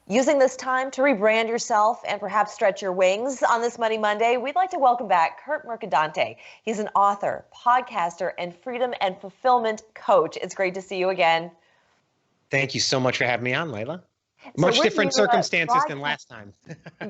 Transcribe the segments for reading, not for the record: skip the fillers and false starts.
Using this time to rebrand yourself and perhaps stretch your wings on this Money Monday, we'd like to welcome back Curt Mercadante. He's an author, podcaster, and freedom and fulfillment coach. It's great to see you again. Thank you so much for having me on, Leyla. So Much different circumstances than last time.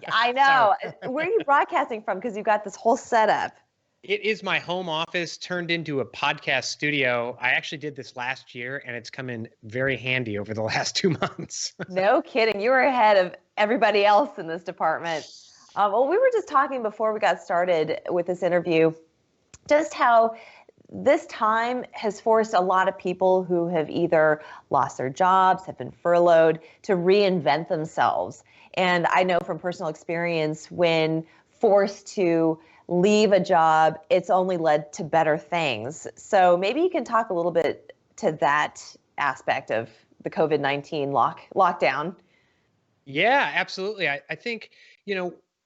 I know. Where are you broadcasting from? Because you've got this whole setup. It is my home office turned into a podcast studio. I actually did this last year, and it's come in very handy over the last 2 months. No kidding. You were ahead of everybody else in this department. Well, we were just talking before we got started with this interview, just how this time has forced a lot of people who have either lost their jobs, have been furloughed, to reinvent themselves. And I know from personal experience, when forced to leave a job, it's only led to better things. So maybe you can talk a little bit to that aspect of the COVID-19 lockdown. Yeah, absolutely. I think,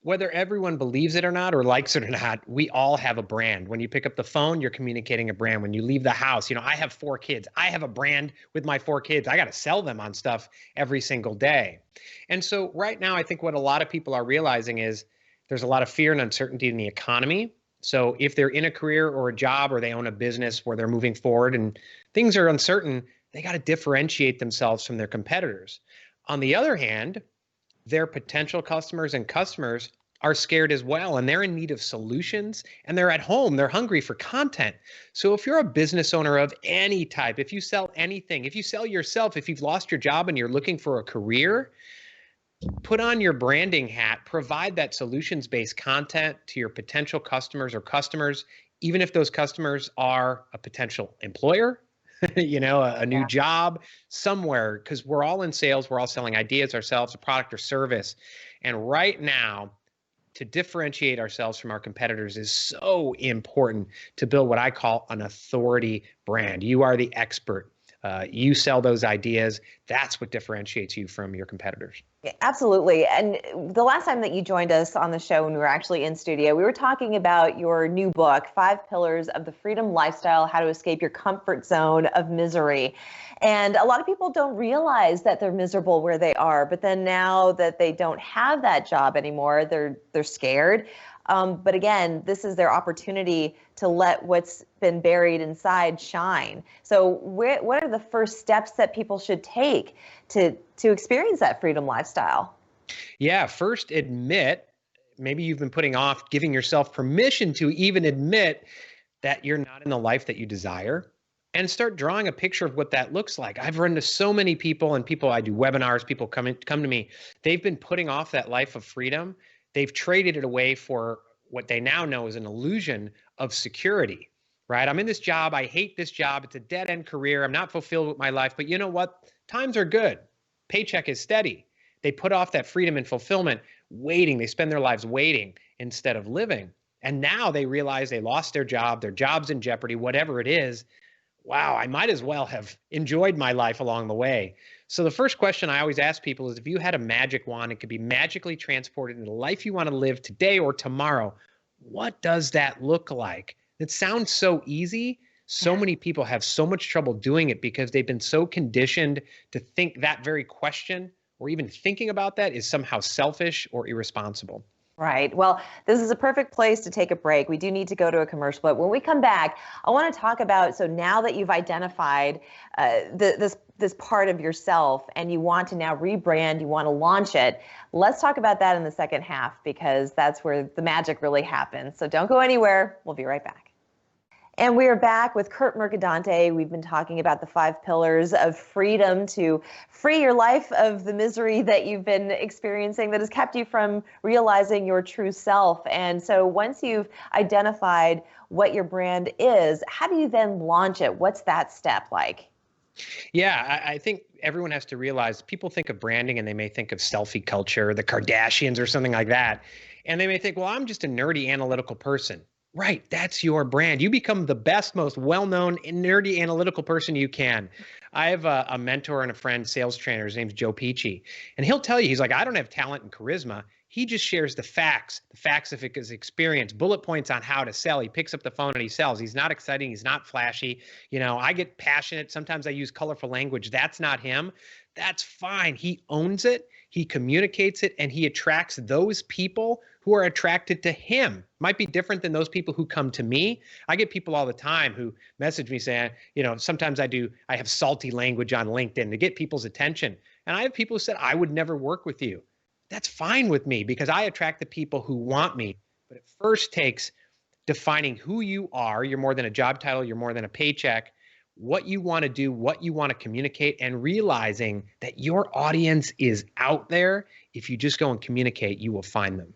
whether everyone believes it or not, or likes it or not, we all have a brand. When you pick up the phone, you're communicating a brand. When you leave the house, I have 4 kids. I have a brand with my 4 kids. I got to sell them on stuff every single day. And so right now, I think what a lot of people are realizing is there's a lot of fear and uncertainty in the economy. So if they're in a career or a job or they own a business where they're moving forward and things are uncertain, they got to differentiate themselves from their competitors. On the other hand, their potential customers and customers are scared as well, and they're in need of solutions, and they're at home, they're hungry for content. So if you're a business owner of any type, if you sell anything, if you sell yourself, if you've lost your job and you're looking for a career, put on your branding hat, provide that solutions-based content to your potential customers or customers, even if those customers are a potential employer, a new job somewhere, because we're all in sales. We're all selling ideas ourselves, a product or service. And right now, to differentiate ourselves from our competitors is so important to build what I call an authority brand. You are the expert. You sell those ideas. That's what differentiates you from your competitors. Yeah, absolutely. And the last time that you joined us on the show when we were actually in studio, we were talking about your new book, 5 Pillars of the Freedom Lifestyle, How to Escape Your Comfort Zone of Misery. And a lot of people don't realize that they're miserable where they are, but then now that they don't have that job anymore, they're scared. But again, this is their opportunity to let what's been buried inside shine. So what are the first steps that people should take to experience that freedom lifestyle? Yeah, first admit, maybe you've been putting off giving yourself permission to even admit that you're not in the life that you desire, and start drawing a picture of what that looks like. I've run into so many people, and I do webinars, people come to me, they've been putting off that life of freedom. They've traded it away for what they now know is an illusion of security, right? I'm in this job. I hate this job. It's a dead-end career. I'm not fulfilled with my life. But you know what? Times are good. Paycheck is steady. They put off that freedom and fulfillment, waiting. They spend their lives waiting instead of living. And now they realize they lost their job's in jeopardy, whatever it is. Wow, I might as well have enjoyed my life along the way. So the first question I always ask people is, if you had a magic wand, it could be magically transported into the life you want to live today or tomorrow, what does that look like? It sounds so easy. So many people have so much trouble doing it because they've been so conditioned to think that very question, or even thinking about that, is somehow selfish or irresponsible. Right. Well, this is a perfect place to take a break. We do need to go to a commercial, but when we come back, I want to talk about, so now that you've identified this part of yourself and you want to now rebrand, you want to launch it, let's talk about that in the second half, because that's where the magic really happens. So don't go anywhere. We'll be right back. And we are back with Curt Mercadante. We've been talking about the 5 pillars of freedom to free your life of the misery that you've been experiencing that has kept you from realizing your true self. And so once you've identified what your brand is, how do you then launch it? What's that step like? Yeah, I think everyone has to realize, people think of branding and they may think of selfie culture, the Kardashians or something like that. And they may think, well, I'm just a nerdy analytical person. Right, that's your brand. You become the best, most well-known, nerdy, analytical person you can. I have a mentor and a friend, sales trainer. His name's Joe Peachy. And he'll tell you, he's like, I don't have talent and charisma. He just shares the facts of his experience, bullet points on how to sell. He picks up the phone and he sells. He's not exciting. He's not flashy. I get passionate. Sometimes I use colorful language. That's not him. That's fine. He owns it. He communicates it, and he attracts those people who are attracted to him. Might be different than those people who come to me. I get people all the time who message me saying, sometimes I have salty language on LinkedIn to get people's attention. And I have people who said, I would never work with you. That's fine with me because I attract the people who want me. But it first takes defining who you are. You're more than a job title. You're more than a paycheck. What you want to do, what you want to communicate, and realizing that your audience is out there. If you just go and communicate, you will find them.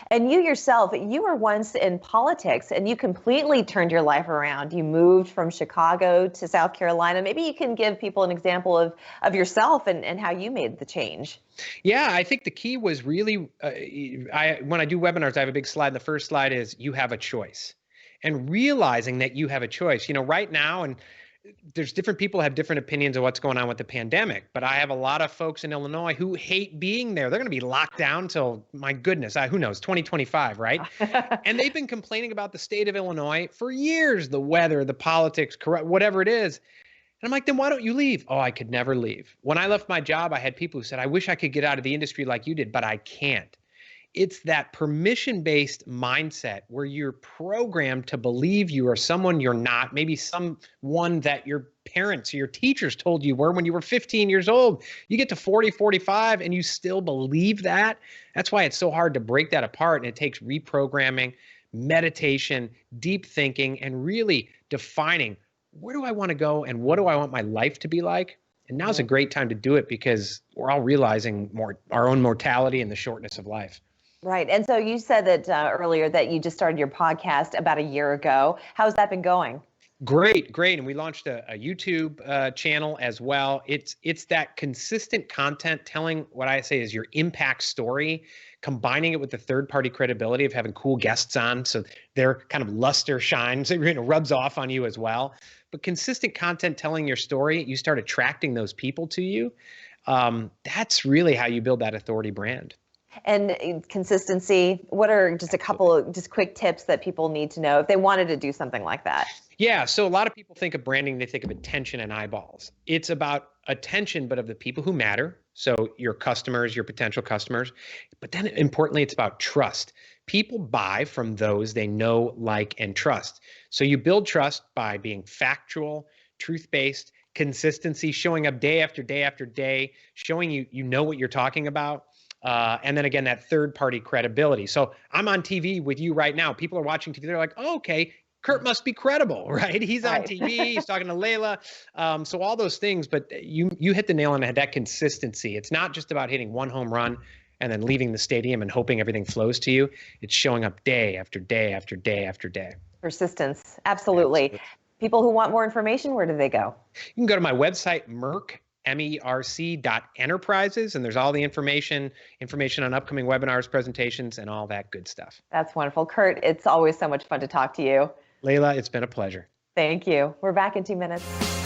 And you yourself, you were once in politics and you completely turned your life around. You moved from Chicago to South Carolina. Maybe you can give people an example of yourself and how you made the change. Yeah, I think the key was really, when I do webinars, I have a big slide. The first slide is you have a choice, and realizing that you have a choice. Right now, and there's different people have different opinions of what's going on with the pandemic, but I have a lot of folks in Illinois who hate being there. They're going to be locked down till, my goodness, who knows, 2025, right? And they've been complaining about the state of Illinois for years, the weather, the politics, whatever it is. And I'm like, then why don't you leave? Oh, I could never leave. When I left my job, I had people who said, I wish I could get out of the industry like you did, but I can't. It's that permission-based mindset where you're programmed to believe you are someone you're not, maybe someone that your parents or your teachers told you were when you were 15 years old. You get to 40, 45, and you still believe that. That's why it's so hard to break that apart, and it takes reprogramming, meditation, deep thinking, and really defining, where do I want to go and what do I want my life to be like? And now's a great time to do it because we're all realizing our own mortality and the shortness of life. Right. And so you said that earlier that you just started your podcast about a year ago. How's that been going? Great. And we launched a YouTube channel as well. It's that consistent content telling what I say is your impact story, combining it with the third-party credibility of having cool guests on. So their kind of luster shines, rubs off on you as well. But consistent content telling your story, you start attracting those people to you. That's really how you build that authority brand. And consistency, what are just a couple of just quick tips that people need to know if they wanted to do something like that? Yeah, so a lot of people think of branding, they think of attention and eyeballs. It's about attention, but of the people who matter. So your customers, your potential customers. But then importantly, it's about trust. People buy from those they know, like, and trust. So you build trust by being factual, truth-based, consistency, showing up day after day after day, showing you know what you're talking about. And then again, that third-party credibility. So I'm on TV with you right now. People are watching TV. They're like, oh, okay, Curt must be credible, right? He's on TV. He's talking to Leyla. So all those things. But you hit the nail on the head, that consistency. It's not just about hitting one home run and then leaving the stadium and hoping everything flows to you. It's showing up day after day after day after day. Persistence. Absolutely. People who want more information, where do they go? You can go to my website, merc.enterprises, and there's all the information on upcoming webinars, presentations, and all that good stuff. That's wonderful. Curt, it's always so much fun to talk to you. Leyla, it's been a pleasure. Thank you. We're back in 2 minutes.